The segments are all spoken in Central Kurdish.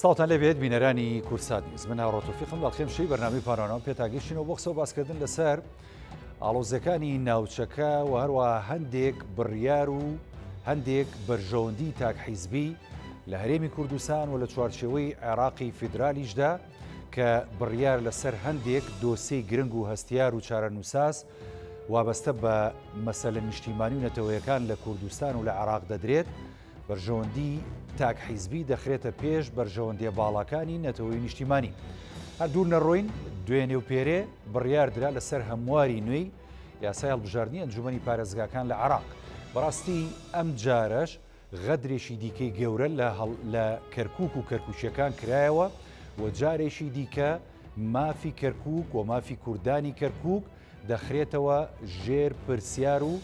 ساڵتان لەبێت بینەرانی کورسات نیز من هاوڕۆتۆفیقم بەڵخێمشەی بەرنامەی پارانەوە پێتاگەشتینەوە بۆ قسە و باسکردن لەسەر ئاڵۆزەکانی ناوچەکە و هەروە هەندێک بڕیار و هەندێک بەرژەوەندی تاکحیزبی لە هەرێمی کوردستان و لە چوارچێوەی عێراقی فیدرالیشدا کە بڕیار لەسەر هەندێک دۆسەی گرنگ و هەستیار و چارەنووساس وابەستە بە مەسەلە نیشتیمانی و نەتەوەیەکان لە کوردستان و لە عێراق دەدرێت. بەرژەوەندی تاکحیزبی دەخرێتە پێش بەرژەوەندیە باڵەکانی نەتەوەی نیشتیمانی. هەردوو نەڕۆین دوێنێ و پێرێ بڕیاردرا لەسەر هەمواری نوێی یاسای هەڵبژاردننی ئەنجومەنی پارێزگاکان لە عێراق. بەڕاستی ئەم جارەش غەدرێکی دیکەی گەورە لە کەرکووک و کەرکووچیەکان کرایەوە و جارێکی دیکە مافی کەرکووک و مافی کوردانی کەرکووک دەخرێتەوە ژێر پرسیار و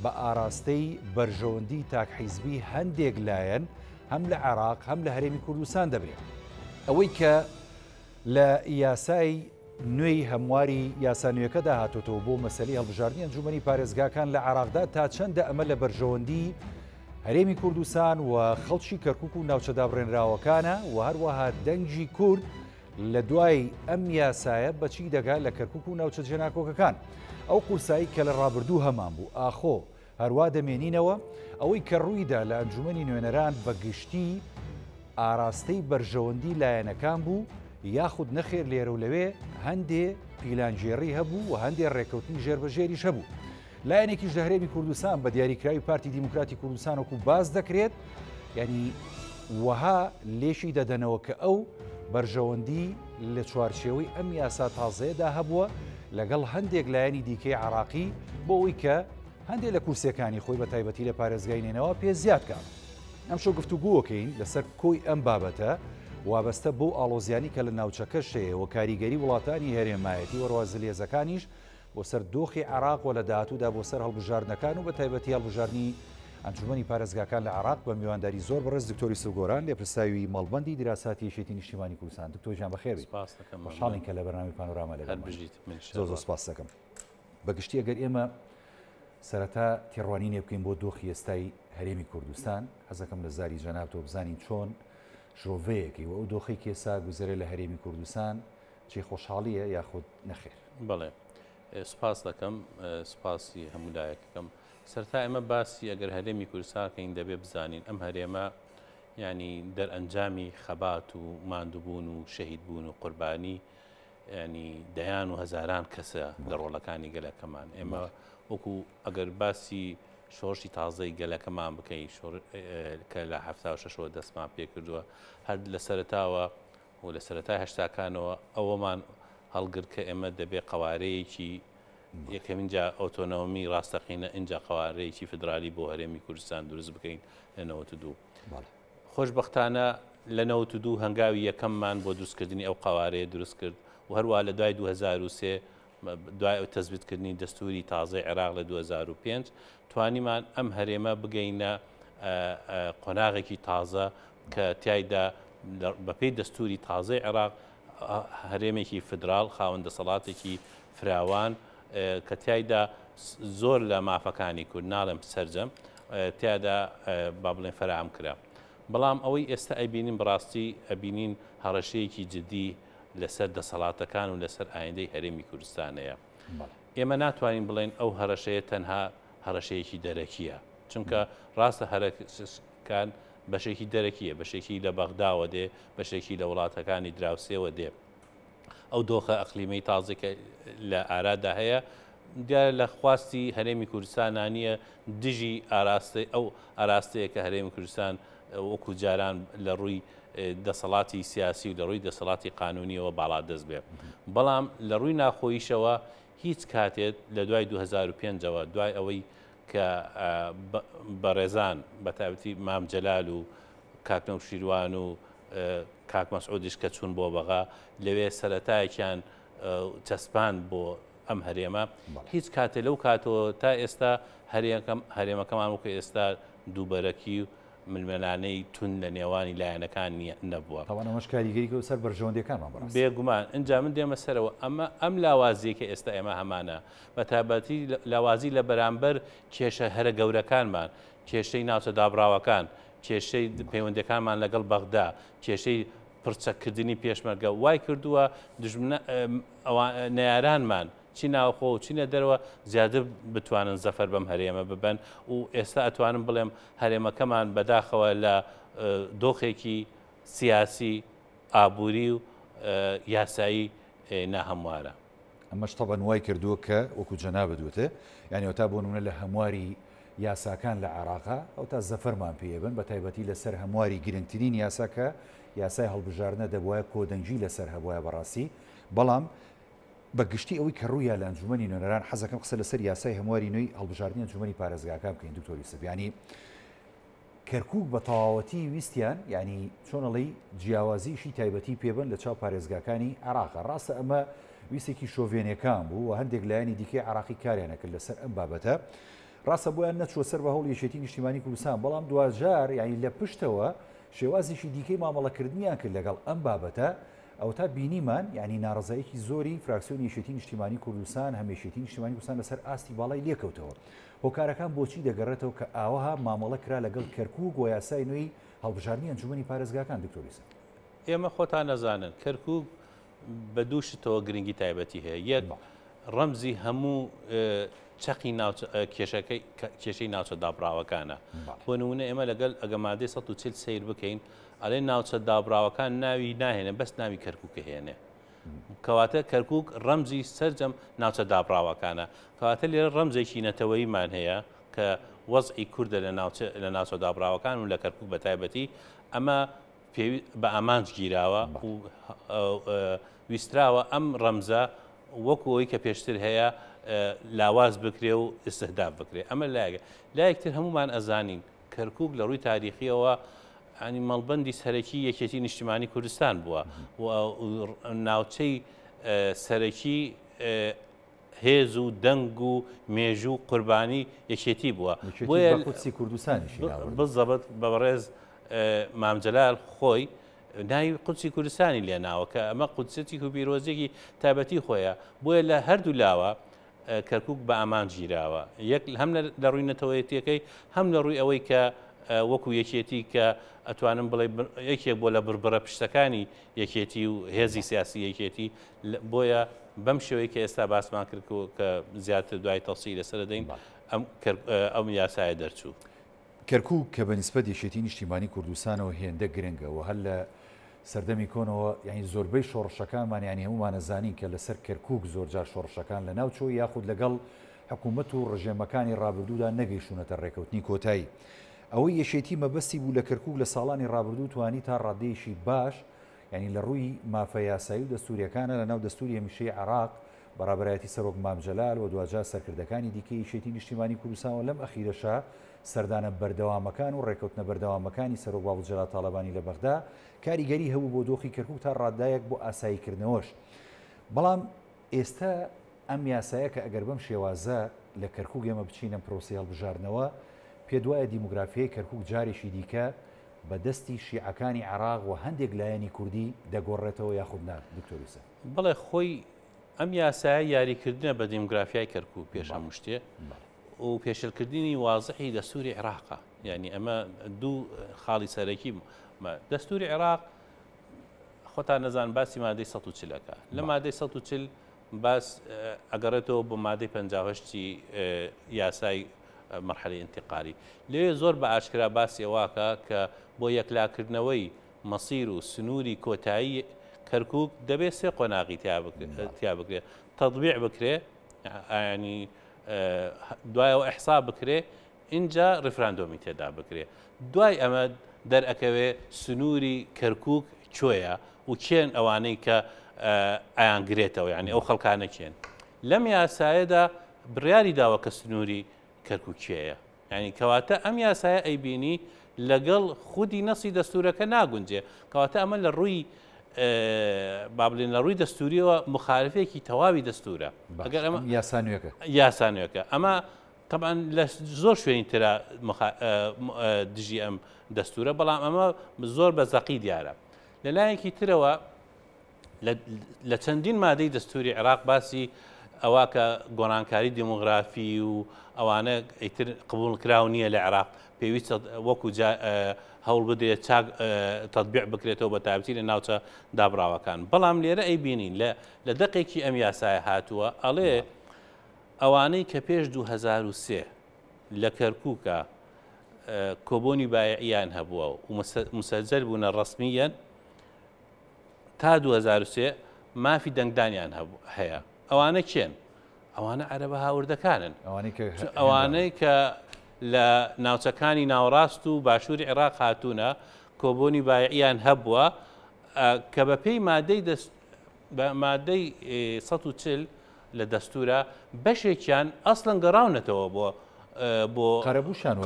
بە ئاراستەی بەرژەوەندی تاکحیزبی هەندێک لایەن هەم لە عێراق هەم لە هەرێمی کوردستان دەبرێت. ئەوەی کە لە یاسای نوێی هەمواری یاسانوێکەدا هاتوتەوە بۆ مەسەلەی هەڵبژاردننی ئەنجومەنی پارێزگاکان لە عێراقدا تا چەندە ئەمە لە بەرژەوەندی هەرێمی کوردستان و خەڵکی کەرکووک و ناوچەدا بڕێنراوەکانە و هەروەها دەنگی کورد لە دوای ئەم یاسایە بەچی دەگات لە کەرکووک و ناوچە جێناکۆکەکان. ئەو قورسایی کە لە ڕابردوو هەمان بوو ئاخۆ هەروە دەمێنینەوە ئەوەی کە ڕوویدا لە ئەنجومەنی نوێنەران بە گشتی ئاراستەی بەرژەوەندی لایەنەکان بوو یاخود نەخێر لێرە و لەوێ هەندێ پیلانجێڕی هەبوو و هەندێ ڕێکەوتنی ژێربەژێریش هەبوو. لایەنێکیش لە هەرێمی کوردستان بە دیاریکراوی پارتی دیموکراتی کوردستان وەکو باز دەکرێت، یعنی وەها لێشی دەدەنەوە کە ئەو بەرژەوەندی لە چوارچێوەی ئەم یاسا تازەیەدا هەبووە لەگەڵ هەندێک لایەنی دیکەی عێراقی بۆ ئەوەی کە هەندێک لە کورسەکانی خۆی بە تایبەتی لە پارێزگای نێنەوە پێ زیاد کات. ئەم شەو گفتوگۆکەین لەسەر کۆی ئەم بابەتە وابەستە بۆ ئاڵۆزیانی کە لە ناوچەکە شەیە و کاریگەری وڵاتانی هەرێمایەتی وەڕوازلێزەکانیش بۆ سەر دۆخی عێراق و لە داهاتوودا بۆ سەر هەڵبژاردنەکان و بە تایبەتی هەڵبژاردننی ئەنجومەنی پارێزگاکان لە عێراق بە میوانداری زۆر بەڕێز دکتۆری سوگۆران لێپرساوی مەڵبەندی دیراساتی یەکێتی نیشتیمانی کوردستان. دکتۆرجان بەخێر بیت. خۆشحاڵین کە لە بەرنامەی پانۆراما لەگەڵمان. زۆر سپاس دەکەم. بەگشتی ئەگەر ئێمە سەرەتا تێڕوانینێ بکەین بۆ دۆخی ئێستای هەرێمی کوردستان، حەزەکەم لە زاری جەنابتەوە بزانین چۆن شۆڤەیەکی و ئەو دۆخی کێسا گوزەرە لە هەرێمی کوردستان چی خۆشحاڵیە یاخود نەخێر. بەڵێ سپاس دەکەم، سپاسی هەمولایەکەکەم. سەرتا ئێمە باسی ئەگەر هەرێمی کوردستانکەین دەبێ بزانین ئەم هەرێمە ینی دەرئەنجامی خەبات و ماندووبوون و شەهیدبوون و قوربانی ینی دەیان و هەزاران کەسە لە ڕۆڵەکانی گەلەکەمان. ئێمە وەکو ئەگەر باسی شۆڕشی تازەی گەلەکەمان بکەین کە لە 76ەوە دەستمان پێ کردووە هەر لە سەرتاوە و لە سەرەتای هەشتاکانەوە ئەوەمان هەڵگر کە ئێمە دەبێ قوارەیەکی یەکەمین جا ئۆتۆنۆمی ڕاستەقینە اینجا قوارەیەکی فدرالی بۆ هەرێمی کوردستان دروست بکەین لە 92. خۆشبەختانە لە 92 هەنگاوی یەکەممان بۆ دروستکردنی ئەو قوارەیە دروست کرد و هەروە لە دوای 2003 دوای ئەو تەزبیتکردنی دەستوری تازای عێراق لە 2005 توانیمان ئەم هەرێمە بگەینە قۆناغێکی تازە کە تایدا بەپێی دەستوری تازای عێراق هەرێمێکی فدرال خاوەن دەسەڵاتێکی فراوان کە تایدا زۆر لە مافەکانی کورد ناڵێم سەرجەم تیادا با بڵێن فراهم کرا. بەڵام ئەوەی ئێستا ئەبینین بەڕاستی ئەبینین هەڕەشەیەکی جدی لەسەر دەسەڵاتەکان و لەسەر ئایندەی هەرێمی کوردستانەیە. ئێمە ناتوانین بڵێن ئەو هەڕەشەیە تەنها هەڕەشەیەکی دەرەکیە، چونکە ڕاستە هەرەکان بەشێکی دەرەکیە، بەشێکی لە بەغداوە دێ، بەشێکی لە وڵاتەکانی دراوسێوە دێ. ئەو دۆخە ئەقلیمەی تازێکە لە ئارادا هەیە دیارە لە خواستی هەرێمی کوردستانانیە دژی ئەو ئاراستەیە کە هەرێمی کوردستان وەکو جاران لە ڕووی دەسەڵاتی سیاسی و لە ڕووی دەسەڵاتی قانونیەوە باڵا دەست بێ. بەڵام لە ڕووی ناخۆییشەوە هیچ کاتێت لە دوای 2005ەوە دوای ئەوەی کە بەڕێزان بە تایبەتی مام جەلال و کاک نەوشیروان و کاک مەسعودیش کە چوون بۆ بەغا لەوێ سەرەتایەکیان چەسپان بۆ ئەم هەرێمە هیچ کاتێ لەو کاتەوە تا ئێستا هەرێمەکەمان وەکو ئێستا دووبەرەکی و ململانەی تون لە نێوانی لایەنەکان نەبووە. تاوانەوەش کاریگەری و سەر بەرژەوەندیەکانمان بەڕاستی بێگومان اینجا من دێمە سەرەوە ئەم لاوازیە کە ئێستا ئێمە هەمانە بە تایبەتی لاوازی لە بەرامبەر کێشە هەرە گەورەکانمان، کێشەی ناوچە دابراوەکان، کێشەی پەیوەندەکانمان لەگەڵ بەغدا، کێشەی پرچەکردنی پێشمەرگە وای کردووە نەیارانمان چی ناوخۆ و چینە دەرەوە زیاتر بتوانن زەفەر بەم هەرێمە ببەن و ئێستا ئەتوانم بڵێم هەرێمەکەمان بەداخەوە لە دۆخێکی سیاسی ئابووری و یاسایی ناهەموارە. ئەمەش تەبەن وای کردووە کە وەکو جەنابە دوتە یعنی تا بۆ نمونە لە هەمواری یاساکان لە عێراقا ئەو تا زەفەرمان پێبن بە تایبەتی لەسەر هەمواری گرنگترین یاساکە یاسای هەڵبژاردنە دەبواە کۆدەنگی لەسەر هەبواە بەڕاستی بەڵام بەگشتی ئەوەی کە ڕوویە لە ئەنجومەنی نوێنەران حەزەکەم قسە لەسەر یاسای هەمواری نوێی هەڵبژاردننی ئەنجومەنی پارێزگاکان بکەین دکتۆری یوسف ینی کەرکووک بە تەواوەتی ویستیان ینی چۆنەڵی جیاوازیشی تایبەتی پێبن لە چاو پارێزگاکانی عێراقا ڕاستە ئەمە ویستێکی شۆڤێنەکان بوو و هەندێک لایەنی دیکەی عێراقی کاریانەکرد لەسەر ئەم بابەتە ڕاستە بۆیان نەچوە سەر بە هەوڵ یەکێتی نیشتیمانی کوردستان بەڵام دوجار یعنی لە پشتەوە شێوازیشی دیکەی مامەڵەکردنیان کرد لەگەڵ ئەم بابەتە ئەو تا بینیمان ینی ناڕزایەکی زۆری فراکسیۆنی یەکێتی نیشتیمانی کوردستان هەمیشێتی نیشتیمانی کوردستان لەسەر ئاستی باڵای لێکەوتەوە هۆکارەکان بۆچی دەگەڕێتەوە کە ئاوەها مامەڵە کرا لەگەڵ کەرکووک و یاسای نوێی هەڵبژاردننی ئەنجومەنی پارێزگاکان دکتۆر یوسف ئێمە خۆتان نەزانن کەرکووک بە دووشتەوە گرنگی تایبەتی هەیە یەک ڕەمزی هەموو چەقی کێشەی ناوچە دابراوەکانە بۆ نمونە ئێمە لەگەڵ ئەگەمادەی 140 سیر بکەین ئەڵێ ناوچە دابراوەکان ناوی ناهێنە بەس ناوی کەرکووکە هێنێ کەواتە کەرکووک ڕەمزی سەرجەم ناوچە دابراوەکانە کەواتە لێرە ڕەمزێکی نەتەوەیمان هەیە کە وەزعی کووردە لە ناوچە دابراوەکان و لە کەرکووک بە تایبەتی ئەمە بە ئامانج گیراوە و ویستراوە ئەم ڕەمزە وەکوەوەی کە پێشتر هەیە لاواز بکرێ و ئستهداف بکرێ ئەمە لایەکتر هەمومان ئەزانین کەرکووک لە ڕووی تاریخیەوە ینی مەڵبەندی سەرەکی یەکێتی نیشتیمانی کوردستان بووە ناوچەی سەرەکی هێز و دەنگ و مێژوو قوربانی یەکێتی بووە قودسی کوردستانیشی بزەبەت بەڕێز مامجەلال خۆی ناوی قودسی کوردستانی لێناوە کە ئەمە قودسەتی و پیرۆزێکی تایبەتی خۆیە بۆیە لە هەردوو لاوە کەرکووک بە ئامان گیراوە یەک هەم لە ڕووی نەتەوەیەتیەکەی هەم لە ڕووی ئەوەی کە وەکو یەکێتی کە ئەتوانم بڵێ یەکێک بۆ لە بربڕە پشتەکانی یەکێتی و هێزی سیاسی یەکێتی بۆیە بەم شێوەیە کە ئێستا باسمان کرد کە زیاتر دوای تەڵسی لەسەر دەین ئەم یاسایە دەرچوو کەرکووک کە بەنسبەت یەکێتی نیشتیمانی کوردستانەوە هێندە گرنگەوە هەر لە سەردەمی کۆنەوە یعنی زۆربەی شۆڕشەکانمان ینی هەمومانە زانین کە لەسەر کەرکووک زۆرجار شۆڕشەکان لە ناوچەوە یاخود لەگەڵ حکوومەت و ڕژێمەکانی ڕابردوودا نەگەیشتونەتە ڕێکەوتنی کۆتایی ئەوەی یەشێتی مەبەستی بوو لە کەرکووک لە ساڵانی ڕابردوو توانی تا ڕادەیەشی باش ینی لە ڕووی مافە یاسایی و دەستوریەکانە لە ناو دەستوری هەمیشەی عێراق بەڕابەتی سەرۆک مامجەلال و دوجار سەرکردەکانی دیکەی یەکێتی نیشتیمانی کوردستانەوە لەم ئەخیرەشە سەردانە بەردەوامەکان و ڕێکەوتنە بەردەوامەکانی سەرۆک باوجەلا تاالبانی لە بەغدا کاریگەری هەبوو بۆ دۆخی کەرکووک تا ڕاددایەک بۆ ئاساییکردنەوەش بەڵام ئێستا ئەم یاسایە کە ئەگەر بەم شێوازە لە کەرکووک ئێمە بچینە پرۆسی هەڵبژاردنەوە پێ دوایە دیموگرافیای کەرکووک جارێکی دیکە بە دەستی شیعەکانی عێراق و هەندێک لایەنی کوردی دەگۆڕێتەوە یاخود نا دکتۆر یوسف بەڵێ خۆی ئەم یاسایە یاریکردنە بە دیموگرافیای کەرکووک پێش هەموو شتێ و پێشلکردنی وازحی دەستوری عێراقە یعنی ئەمە دوو خاڵی سەرەکی دەستوری عێراق خۆتان نەزان باسی مادەی 140ەکە لە مادەی 140 باس ئەگەڕێتەوە بۆ مادەی 58 یاسای مرحلەی انتقالی لێ زۆر بە ئاشکرا باسی ئەواکە کە بۆ یەکلاکردنەوەی مەسیر و سنووری کۆتایی کەرکووک دەبێت سێ قۆناغی تیا بکرێت تەطبیع بکرێ ینی دوایەوە ئەحساب بکرێ اینجا ڕفراندۆمی تێدا بکرێ دوای ئەمە دەرئەکەوێ سنووری کەرکووک کوێیە و کێن ئەوانەی کە ئایانگرێتەوە یعنی ئەو خەڵکانە کێن لەم یاسایەدا بڕیاری داوە کە سنووری کەرکووکێیە ینی کەواتە ئەم یاسایە ئەیبینی لەگەڵ خودی نەسی دەستورەکە ناگونجێ کەواتە ئەمە لە ڕووی بابلێن لە ڕووی دەستوریەوە مخالفێکی تەواوی دەستورە ئەگەر ئەمە یاسانوێکە ئەمە طبعا لە زۆر شوێنی ترا دژی ئەم دەستورە بەڵام ئەمە زۆر بە زەقی دیارە لەلایەکی ترەوە لە چەندین مادەی دەستوری عێراق باسی ئەوە کە گۆڕانکاری دیموگرافی و ئەوانە ئیتر قبول کراو نییە لە عێراق پێویستە وەکو هەوڵ بدرێت چاک تەطبیع بکرێتەوە بە تایبەتی لە ناوچە دابراوەکان. بەڵام لێرە ئەی بینین لە دەقێکی ئەم یاسایە هاتووە ئەڵێ ئەوانەی کە پێش 2003 لە کەرکووکە کۆبوونی بایعیان هەبووە و مسەجل بوونە ڕسمیەن تا 2003 مافی دەنگدانیان هەیە. ئەوانە کێن؟ ئەوانە عەرەبە هاوردەکانن، ئەوانەی کە لە ناوچەکانی ناوەڕاست و باشووری عێراق هاتوونە کۆبوونی بایعیان هەبووە کە بەپێی مادەی 140 لە دەستورە بەشێکیان ئەسڵەن گەڕاونەتەوە بۆ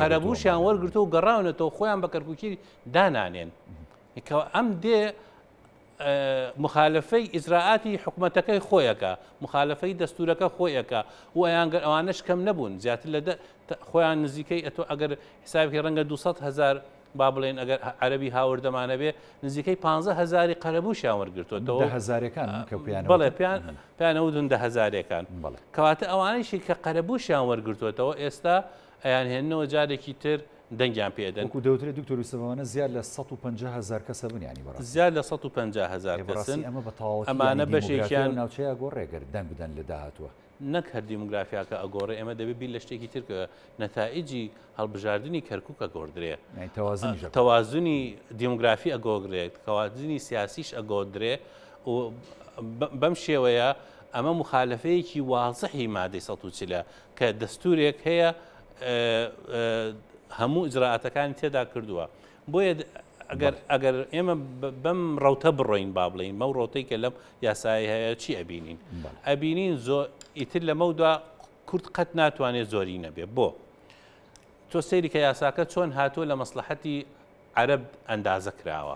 قەرەبووشیان وەرگرتو و گەڕاونەتەوە خۆیان بە کەرکووکی دانانێن. ئەم دێ مخالفەی ئیجراعاتی حکوومەتەکەی خۆیەکە، مخالفەی دەستورەکە خۆیەکە و ئەوانش کەم نەبوون، زیاتر لە خۆیان نزیکەی ئەگەر حسابی ڕەنگە 200,000 با بڵێن ئەگەر عەرەبی هاوردەمانە بێ نزیکەی 15,000 قەرەبووشیان وەرگرتووەتەوە بەڵێ پیانەودون 10,000ەکان کەواتە ئەوانەیشی کە قەرەبووشیان وەرگرتووەتەوە ئێستا ئەیان هێننەوە جارێکی تر دەنگیان پێدەن. دەوترێت دکتۆری سەبەوانە زیاد لە 150,000 کەسە بن ینی بەڕاستی زیاد لە 150,000 کەسن. ئەمانە بەشێکیان ناوچەیە گۆڕێگەر دەنگ بدەن لە داهاتوە. نەک هەر دیموگرافیاکە ئەگۆڕێ، ئێمە دەبێت بیر لە شتێکی تر کە نەتائیجی هەڵبژاردننی کەرکووکە گۆڕدرێ، تەوازنی دیموگرافی ئەگۆگرێت، تەوازنی سیاسیش ئەگۆدرێ و بەم شێوەیە ئەمە مخالفەیەکی واضحی مادەی 140 کە دەستورێک هەیە هەموو ئجراعاتەکانی تێدا کردووە. بۆیە ئەگەر ئێمە بەم ڕەوتە بڕۆین با بڵین مە ڕۆتەی کە لەم یاسایی هەیە چی ئەبینین؟ ئەبینین ئیتر لە مەودا کورد قەت ناتوانێت زۆری نەبێ. بۆ تۆ سەیری کە یاساکە چۆن هاتووە لە مەسلحەتی عەرەب ئەندازە کراوە.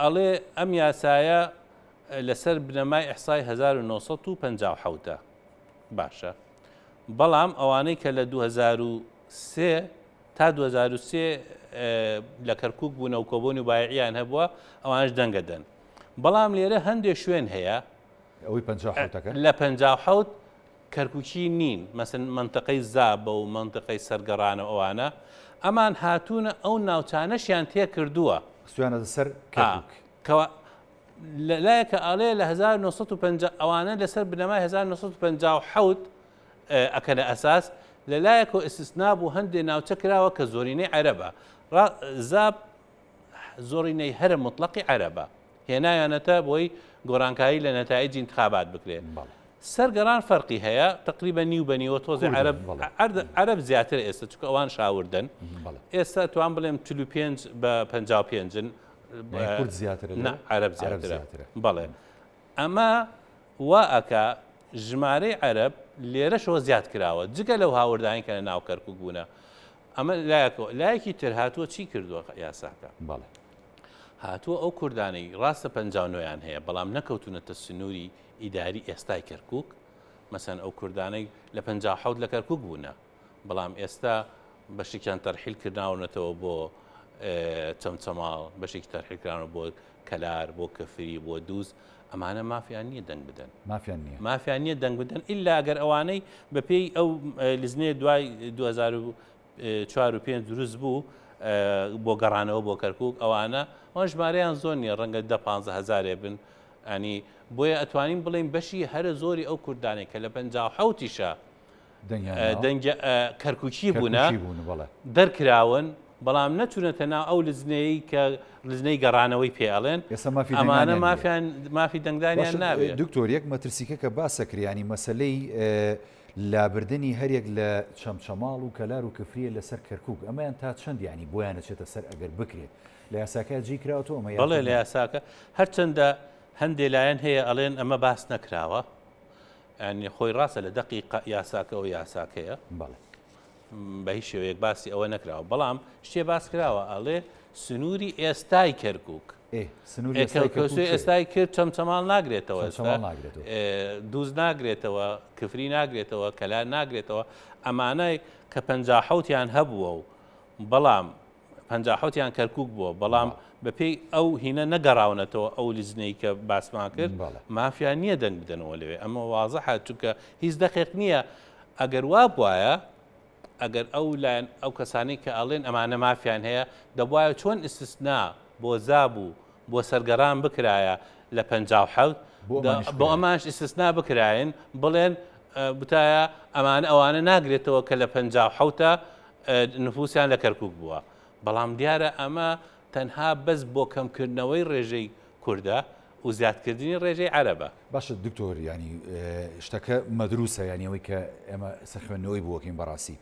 ئەڵێ ئەم یاسایە لەسەر بنەمای ئیحسای 1957 باشە، بەڵام ئەوانەی کە لە 2003 تا 2003 لە کەرکووک بوونە و کۆبوونی بایعیان هەبووە ئەوانش دەنگەدەن. بەڵام لێرە هەندێک شوێن هەیە لە 57 کەرکووکی نین، مەسن منتەقەی زابە و منتەقەی سەرگەڕانە ئەوانە ئەمان هاتوونە ئەو ناوچانەشیان تێ کردووە سویانە سەر کەرکووک لایەکە ئاڵێ لە 1950 ئەوانە لەسەر بنەمای 1957 ئەکەنە ئەساس لەلایەکەوە ئستثنا بوو هەندێک ناوچە کراوە کە زۆرینەی عەرەبە. زاب زۆرینەی هەرە مطلقی عەرەبە، هێنایانەتە بۆی گۆڕانکاری لە نەتایجی انتخابات بکرێن. سەرگەڕان فەرقی هەیە تقریبا نیو بەنیوە تۆزی عەرەب زیاتر ئێستا چونکە ئەوان شاوردن. ئێستا توان بڵێم 45 بە 55 عەرەب زیاترە. بەڵێ ئەمە وا ئەکا ژمارەی عەرەب لێرەشەوە زیاد کراوە جگە لەو هاوردانی کە لە ناو کەرکووک بوونە. ئەمە لایەکی تر هاتووە چی کردووە یاساکە؟ هاتووە ئەو کوردانەی ڕاستە 59یان هەیە بەڵام نەکەوتونەتە سنووری ئیداری ئێستای کەرکووک، مەسەن ئەو کوردانەی لە 57 لە کەرکووک بوونە بەڵام ئێستا بەشێکیان تەرحیل کردناونەتەوە بۆ چەمچەماڵ، بەشێکی تەرحیل کراونە بۆ کەلار، بۆ کەفری، بۆ دووز. ئەمانە مافیان نییە دەنگ بدەن، مافیان نییە دەنگ بدەن ئللا ئەگەر ئەوانەی بەپێی ئەو لیزنێ دوای 2004 و 5 دروست بوو بۆ گەڕانەوە بۆ کەرکووک ئەوانە ئەوان ژمارەیان زۆر نییە ڕەنگە 10-15 بن. ئەنی بۆیە ئەتوانین بڵێن بەشی هەرە زۆری ئەو کوردانێک کە لە 57شە کەرکووکی بوونە دەرکراون بەڵام نەچونەتە ناو ئەو لزنەیە کە لزنەی گەڕانەوەی پێڵێن ئەمانە مافی دەنگدانیان نابێت. دکتۆر یەک مەترسیکە کە باسەکریانی مەسلەی لابردنی هەرێک لە چەمچەماڵ و کەلار و کفریە لەسەر کەرکووک ئەمەیان تا چەند ینی بۆیانە چێتە سەر ئەگەر بکرێت لە یاساکە جی کراوەوە ئەمە بەڵێ لە یاساکە هەرچەندە هەندێک لایەن هەیە ئەڵێن ئەمە باس نەکراوە، ینی خۆی ڕاستە لە دەقیقە یاساکەەوە یاساکەیە بەڵێ بە هیچ شێوەیەک باسی ئەوە نەکراوە بەڵام شتێ باس کراوە ئەڵێ سنووری ئێستای کەرکووک ئێستای کرد چەمچەماڵ ناگرێتەوە، دووز ناگرێتەوە، کفری ناگرێتەوە، کەلار ناگرێتەوە. ئەمانای کە 57یان هەبووە و بەڵام 57یان کەرکووک بووە بەڵام بەپێی ئەو هینە نەگەڕاونەتەوە ئەو لیزنەی کە باسمان کرد مافیان نییە دەنگ بدەنەوە لەوێ. ئەمە واضحە چونکە هیچ دەقیق نییە ئەگەر وا بواە ئەگەر ئەو کەسانی کە ئەڵێن ئەمانە مافیان هەیە دەبواە چۆن ئستثنا بۆ زابوو بۆ سەرگەڕان بکرایە لە 57 بۆ ئەمانش ئستثنا بکراین بڵێن بتایە ئەوانە ناگرێتەوە کە لە 57 نفوسیان لە کەرکووک بووە بەڵام دیارە ئەمە تەنها بەس بۆ کەمکردنەوەی ڕێژەی کووردە و زیادکردنی ڕێژەی عەرەبە. باشە دکتۆر ینی شتەکە مەدروسە یانیەوەی کە ئێمە سەخوێندنەوەی بووەکەین بەڕاستی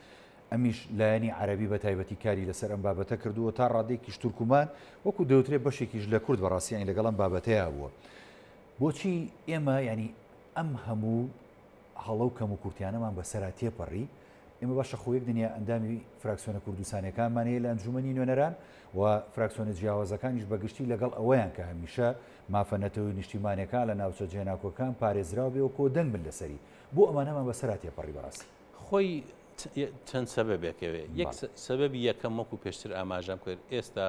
ئەمیش لایەنی عەرەبی بە تایبەتی کاری لەسەر ئەم بابەتە کردووە تا ڕادێکیش تورکمان وەکو دەوترێت بەشێکیش لە کورد بەڕاستیانی لەگەڵ ئەم بابەتەیە بووە. بۆچی ئێمە ینی ئەم هەموو هەڵە و کەم و کورتیانەمان بەسەرا تێپەڕی ئێمە باشە خۆیەک دنیا ئەندامی فراکسیۆنە کوردستانیەکانمان هەیە لە ئەنجومەنی نوێنەران و فراکسیۆنە جیاوازەکانیش بەگشتی لەگەڵ ئەوەیان کە هەمیشە مافەنەتەوەی نیشتیمانەکان لە ناوچە جێناکۆکان پارێزراو بێ و کۆ دەنگ بن لەسەری بۆ ئەمانەمان بەسەرا تێپەڕی بەڕاستی خۆی چەند سەبەبێکەوێ یەک سەبەبی یەکەم وەکو پێشتر ئاماژەم کرد ئێستا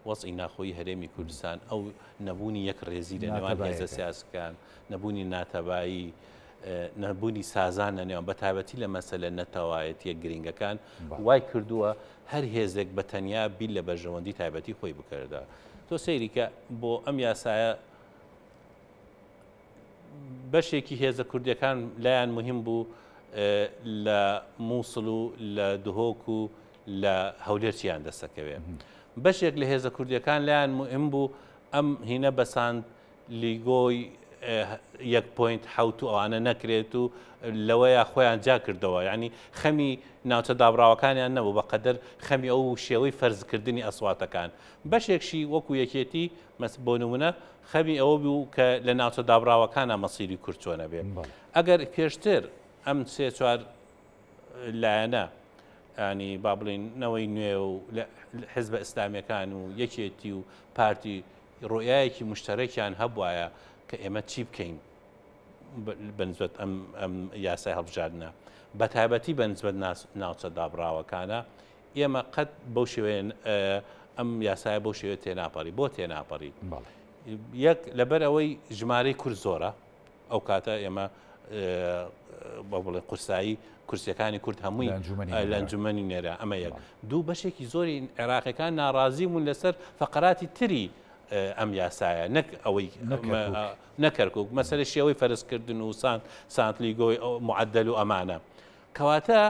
وەزعی ناخۆی هەرێمی کوردستان ئەو نەبوونی یەک ڕێزی لە نێوان هێزە سیاسەکان نەبوونی ناتەبایی نەبوونی سازان لە نێوان بە تایبەتی لە مەسەلە نەتەوایەتیە گرنگەکان وای کردووە هەر هێزێک بە تەنیا بیل لە بەرژەوەندی تایبەتی خۆی بکەدا تۆ سەیریکە بۆ ئەم یاسایە بەشێکی هێزە کوردیەکان لایەن مهم بوو لە مووسڵ و لە دهۆک و لە هەولێرچیان دەسەکەوێ بەشێک لە هێزە کوردیەکان لایەن مهم بوو ئەم هینە بەساند لیگۆی 1.7 ئەوانە نەکرێت و لەوەیە خۆیان جا کردەوە یعنی خەمی ناوچە دابراوەکانیان نەبوو بەقەدەر خەمی ئەو شێوەی فەرزکردنی ئەسواتەکان بەشێکشی وەکو یەکێتی بۆ نمونە خەمی ئەوە بوو کە لە ناوچە دابراوەکانە مەسیری کورد چۆنە بێ ئەگەر پێشتر ئەم سێ چوار لایەنە ینی با بڵێنەوەی نوێ و حزبە ئیسلامیەکان و یەکێتی و پارتی ڕۆیایەکی مشتەرەکیان هەبوایە کە ئێمە چی بکەین بەنسبەت ئەم یاسای هەڵبژاردنە بە تایبەتی بەنسبەت ناوچە دابراوەکانە ئێمە قەت بەو شێوەیە ئەم یاسایە بەو شێوێت تێناپەڕی بۆ تێناپەڕی یەک لەبەر ئەوەی ژمارەی کورد زۆرە ئەو کاتە ئێمە بە بڵێ قورسایی کورسیەکانی کورد هەمووی لە ئەنجومەنی نێرە ئەمە یەک دوو بەشێکی زۆری عێراقیەکان ناڕازی بوون لەسەر فەقەراتی تری ئەم یاسایە نەک ئەوەی نەکەرکک مەسەرە شێوەی فەرزکردن و سانتلیگۆی معدل و ئەمانە کەواتە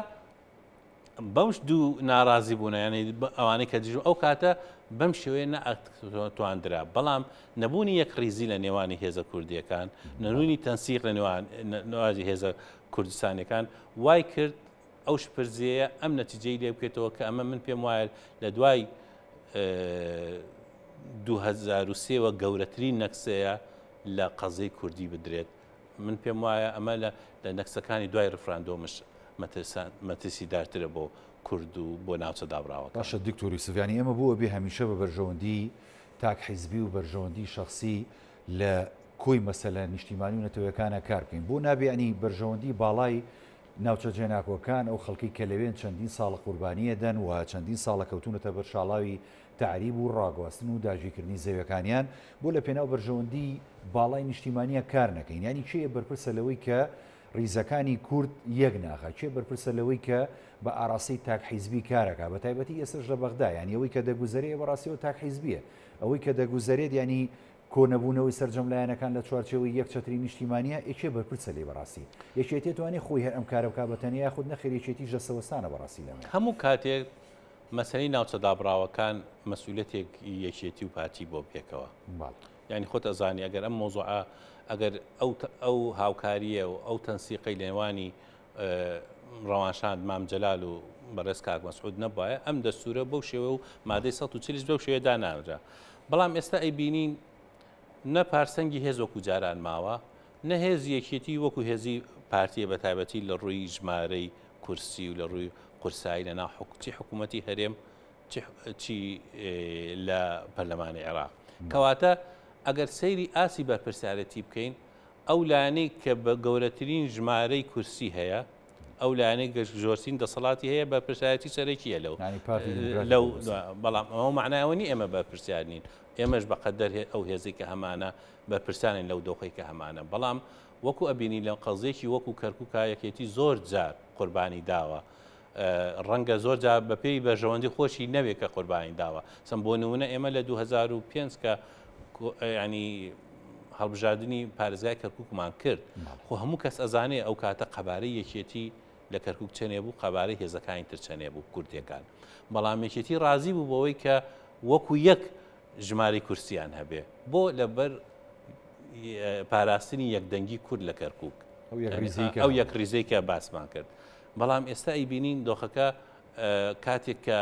بەمش دوو ناڕازی بوون ینی ئەوانەی کە دژ ئەو کاتە بەم شێوەیە نەتواندرا بەڵام نەبوونی یەک ڕیزی لە نێوانی هێزە کوردیەکان نەنوونی تەنسیق لە نێوانی هێزە کوردستانەکان وای کرد ئەو شپرزیەیە ئەم نەتیجەی لێ بکرێتەوە کە ئەمە من پێم وایە لە دوای 2023 گەورەترین نەکسەیە لە قەزەی کوردی بدرێت من پێم وایە ئەمە لە نەکسەکانی دوای ڕفراندۆمش مەترسی دارترە بۆ کورد و بۆ ناوچە دابراوەکە باشە دکتۆری سڤیانی ئێمە بووە بێ هەمیشە بە بەرژەوەندی تاک حیزبی و بەرژەوەندی شخصی لە کۆی مەسەلە نیشتیمانی و نەتەوەیەکانە کار بکەین بۆ نابێنی بەرژەوەندی باڵای ناوچە جێناکۆکان ئەو خەڵکی کە لەوێن چەندین ساڵە قوربانیە دەن و چەندین ساڵە کەوتونەتە بەرشاڵاوی تعریب و ڕاگواستن و داژیکردنی زەویەکانیان بۆ لە پێناو بەرژەوەندی باڵای نیشتیمانیە کار نەکەین ینی چێ بەرپرسە لەوەی کە ریزەکانی کورد یەک ناخە چێ بەرپرسە لەوەی کە بە ئاراسی تاک حیزبی کارەکە بە تایبەتی ئێسش لە بەغدا ینی ئەوەی کە دەگوزارێ بەڕاستیەوە تاک حیزبیە ئەوەی کە دەگوزارێت ینی کۆنەبوونەوەی سەرجەملایەنەکان لە چوارچێوەی یەک چەتری نیشتیمانیە یەکێ بەرپرسە لێ بەڕاستی یەکێتی توانێت خۆی هەر ئەم کارە بکات بە تەنیا خود نەخێر یەکێتی ژەسەوەستانە بەڕاستی لەمە هەموو کاتێک مەسەلەی ناوچە دابراوەکان مەسئولەتێک یەکێتی و پارتی بۆ پێکەوە ینی خۆت ئەزانی ئەگەر ئەم مۆزوعە ئەگەر ئەو هاوکاریە و ئەو تەنسیقی لێوانی ڕەوانشاند مام جەلال و بەڕێز کاک مەسعود نەبووایە ئەم دەستورە بەو شێوە و مادەی 140 بەو شێوە داناوجا بەڵام ئێستا ئەیبینین نە پارسەنگی هێز وەکو جاران ماوە نە هێز یەکێتی وەکو هێزی پارتیە بە تایبەتی لە ڕووی ژمارەی کورسی و لە ڕووی قورسایی لە ناو حکوومەتی هەرێم چی لە پەرلەمانی عێراق کەواتە ئەگەر سەیری ئاسی بەرپرسیارەتی بکەین ئەو لایەنەی کە بە گەورەترین ژمارەی کورسی هەیە ئەو لایەنەی گەشتجۆرسین دەسەڵاتی هەیە بەرپرسیارەتی سەرەکیە لەو بەڵام ئەوە معنایەوە نی ئێمە بەرپرسیار نین ئێمەش بەقەدەر ئەو هێزی کە هەمانە بەرپرسیارن لەو دۆخەی کە هەمانە بەڵام وەکو ئەبینی لە قەزێکی وەکو کەرکووک یەکێتی زۆر جار قوربانی داوە ڕەنگە زۆرجار بەپێی بەژەوەندی خۆشی نەوێت کە قوربانی داوە سم بۆ نمونە ئێمە لە 2005 کە ینی هەڵبژاردننی پارێزگای کەرکووکمان کرد خۆ هەموو کەس ئەزانێ ئەو کاتە قەبارەی یەکێتی لە کەرکووک چنێ بوو قەبارەی هێزەکانی تر چنێ بوو کوردیەکان بەڵام یەکێتی ڕازی بوو بەوەی کە وەکو یەک ژماری کورسیان هەبێ بۆ لەبەر پاراستنی یەکدەنگی کورد لە کەرکووک ئەو یەک ریزەی کە باسمان کرد بەڵام ئێستا ئەیبینین دۆخەکە کاتێک کە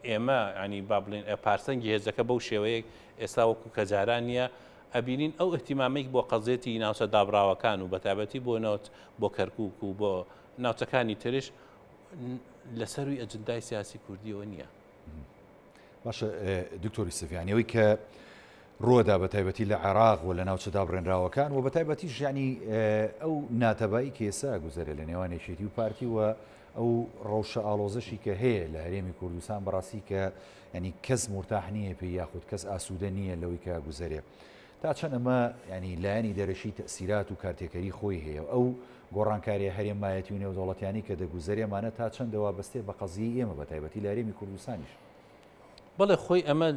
ئێمە ینی با بڵێن پارسەنگی هێزەکە بەو شێوەیە ئێستا وەکو کەجاران نیە ئەبینین ئەو احتیمامێک بۆ قەزێتی ناوچە دابراوەکان و بەتابەتی بۆ ناوچ بۆ کەرکووک و بۆ ناوچەکانی ترش لەسەروی ئەجندای سیاسی کوردیەوە نییە. باشە دکتۆری سفیانیەوەی کە ڕۆدا بە تایبەتی لە عێراق و لە ناوچە دابڕێنراوەکان و بە تایبەتیش ینی ئەو ناتەبایی کێسا گوزەرە لە نێوان یەکێتی و پارتی و ئەو ڕەوشە ئاڵۆزەشی کە هەیە لە هەرێمی کوردستان بەڕاستی کە ینی کەس مرتاح نییە پێی یاخود کەس ئاسوودە نییە لەوەی کە گوزەرێ تا چەند ئەمە ینی لایەنی دەرەشی تەسیرات و کارتێکەری خۆی هەیە ئەو گۆڕانکاری هەرێمایەتی و نێودەوڵەتیانی کە دەگوزەرێمانە تا چەندەوە بەستێ بە قەزیی ئێمە بە تایبەتی لە هەرێمی کوردستانیش بەڵێ خۆی ئەمە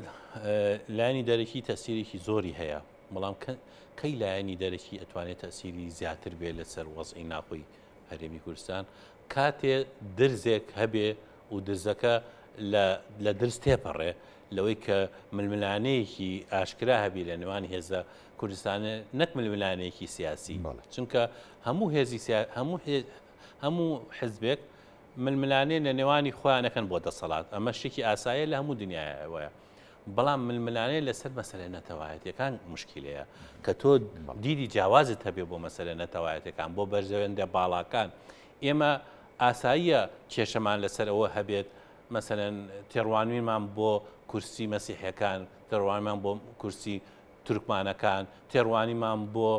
لایەنی دەرەکی تەسیرێکی زۆری هەیە بەڵام کەی لایەنی دەرەکی ئەتوانێت تەسیری زیاتر بێ لەسەر وەزعی ناخۆی هەرێمی کوردستان کاتێ درزێک هەبێ و درزەکە لە درز تێپەڕێ لەوەی کە ململانەیەکی ئاشکرا هەبی لە نێوان هێزە کوردستانە نەک ململانەیەکی سیاسی چونکە هەموو حزبێک ململانێ لە نێوانی خۆیانەکەن بۆ دەسەڵات ئەمە شتێکی ئاسایە لە هەموو دنیاەوەیە بەڵام ململانێ لەسەر مەسەلە نەتەوایەتەکان مشکلەیە کە تۆ دیدی جیاوازت هەبێ بۆ مەسەلە نەتەوایەتەکان بۆ بەرژەوەندە باڵاکان ئێمە ئاساییە کێشەمان لەسەرەوە هەبێت مەسەلەن تێڕوانینمان بۆ کورسی مەسیحەکان تێڕوانمان بۆ کورسی تورکمانەکان تێڕوانیمان بۆ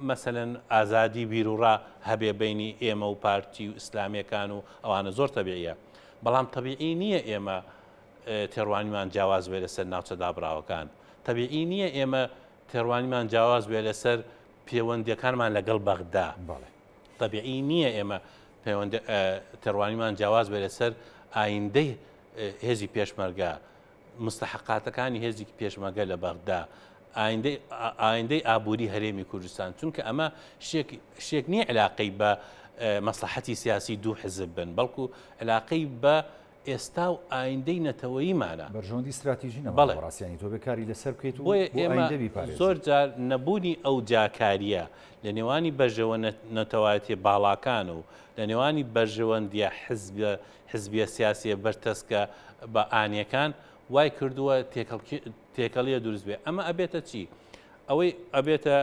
مەسەلەن ئازادی بیرروڕا هەبێ بینی ئێمە و پارتی و ئیسلامیەکان و ئەوانە زۆر تەبیعیە بەڵام تەبیعی نییە ئێمە تێڕوانیمان جیاواز بێ لەسەر ناوچە دابراوەکان تەبیعی نییە ئێمە تێڕوانیمان جیاواز بێ لەسەر پەیوەندیەکانمان لەگەڵ بەغدا تەبیعی نییە ئێمە تێڕوانیمان جیاواز بێ لەسەر ئایندەی هێزی پێشمەرگە مستحقاتەکانی هێزی پێشمەرگە لە بەغدا ئایندەی ئابووری هەرێمی کوردستان چونکە ئەمە شتێک نییە علاقەی بە مەسلحەتی سیاسی دوو حزب بن بەڵکو علاقەی بە ئێستا و ئایندەی نەتەوەییمانە بەرژەوەندی استراتیژی بەڕاستیانی تۆ بێکاری لەسەر بکەیت و بۆیە ئێمە زۆر جار نەبوونی ئەو جاکاریە لە نێوانی بەرژەوە نەتەوایەتی باڵاکان و لە نێوانی بەرژەوەندیە حزبیە سیاسیە بەرتەسکە بە ئانیەکان وای کردووە تێکەڵیە دروست بێ ئەمە ئەبێتە چی ئەوەی ئەبێتە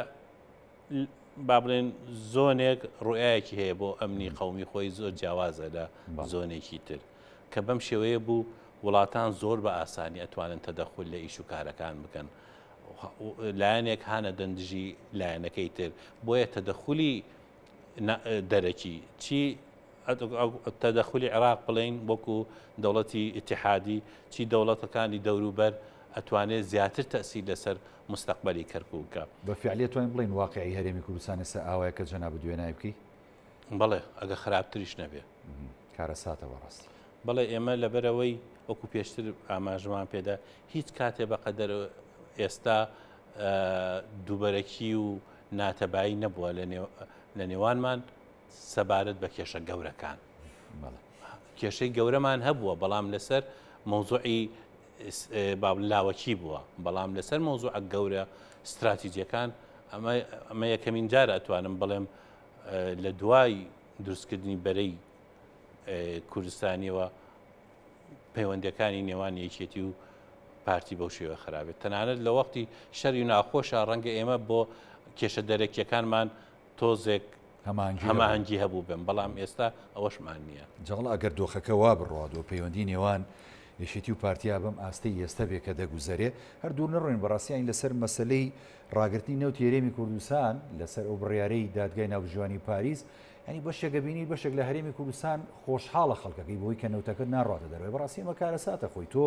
با بڵێن زۆنێک ڕوئایەکی هەیە بۆ ئەمنی قەومی خۆی زۆر جیاوازە لە زۆنێکی تر کە بەم شێوەیە بوو وڵاتان زۆر بە ئاسانی ئەتوانن تەدەخل لە ئیش و کارەکان بکەن لایەنێک هانە دەندژی لایەنەکەی تر بۆیە تەدەخلی دەرەکی چی تەدەخلی عێراق بڵین وەکو دەوڵەتی ئیتیحادی چی دەوڵەتەکانی دەوروبەر ئەتوانێت زیاتر تەسیر لەسەر مستەقبەلی کەرکووکە بە فعلیەت توانین بڵین واقعی هەرێمی کوردستان ئێستا ئاوایە کە جەناب دوێنای بکەی بەڵێ ئەگە خراپتریش نەبێ کارە ساتە بەڕاستی بەڵێ ئێمە لەبەرەوەی وەکو پێشتر ئاماژمان پێدا هیچ کاتێ بەقەدەر ئێستا دووبەرەکی و ناتەبایی نەبووە لە نێوانمان سەبارەت بە کێشە گەورەکان کێشەی گەورەمان هەبووە بەڵام لەسەر مەوزوعی لاوەکی بووە بەڵام لەسەر مەوزوعە گەورە استراتیجیەکان ئەمە یەکەمین جارە ئەتوانم بڵێم لە دوای دروستکردنی بەرەی کوردستانیەوە پەیوەندەکانی نێوان یەکێتی و پارتی بەو شێوە خراپێت تەنانەت لە وەختی شەری و ناخۆشە ڕەنگە ئێمە بۆ کێشە دەرەکیەکانمان تۆزێک هەماهەنگی هەبوو بن بەڵام ئێستا ئەوەشمان نییە جەڵ ئەگەر دۆخەکە وا بڕوادەوە پەیوەندی نێوان یەشێتی و پارتیا بەم ئاستەی ئێستا بێ کە دەگوزارێ هەردوو نەڕۆین بەڕاستیان لەسەر مەسلەی ڕاگررتنی نەوت هێرێمی کوردستان لەسەر ئەو بڕیارەی دادگای ناوژوانی پاریس ینی بەشێکە بینی بەشێک لە هەرێمی کوردستان خۆشحاڵە خەڵکەکەی بۆی کە نەوتەکە ناڕاتە دەروێ بەڕاستی ئەمە کارە ساتە خۆی تۆ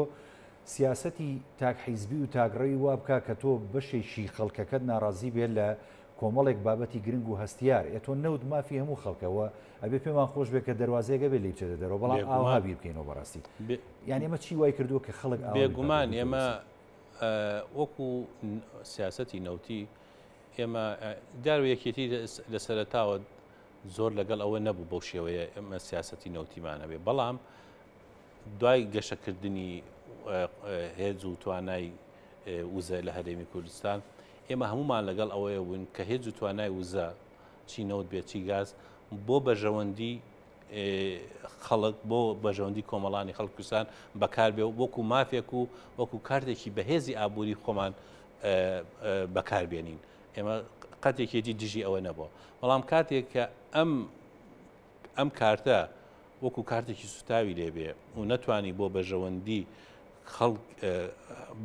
سیاسەتی تاک حیزبی و تاگڕەوی وا بکە کە تۆ بەشێکی خەڵکەکەت ناڕازی بێت لە کۆمەڵێک بابەتی گرنگ و هەستیار ئێتۆ نەود مافی هەموو خەڵکەوە ئەبێ پێمان خۆش بێت کە دەواازەیەگە بێ لی بچێتە دەرەوە بەڵام ئاوا بیر بکەینەوە بەڕاستی یعنی ئەمە چی وای کردووە کە خەڵک بێگومان ئێمە وەکو سیاسەتی نەوتی ئێمە دار یەکێتی لە سەرەتاوە زۆر لەگەڵ ئەوە نەبوو بەو شێوەیە ئەمە سیاسەتی نەوتیمانە بێ بەڵام دوای گەشەکردنی هێز و توانای وزە لە هەرێمی کوردستان ئێمە هەمومان لەگەڵ ئەوەیە بوون کە هێز و توانای وزە چی نەوت بێت چی گاز بۆ بەژەوەندی خەڵک بۆ بەژەوەندی کۆمەڵانی خەڵک کوردستان بەکار بێ وەکو مافێک و وەکو کارتێکی بەهێزی ئابووری خۆمان بەکاربێنین ئێمە قەتێکێتی دژی ئەوە نەبووە بەڵام کاتێک کە ئەم کارتە وەکو کارتێکی سوتاوی لێبێ و نەتوانی بۆ بەژەوەندی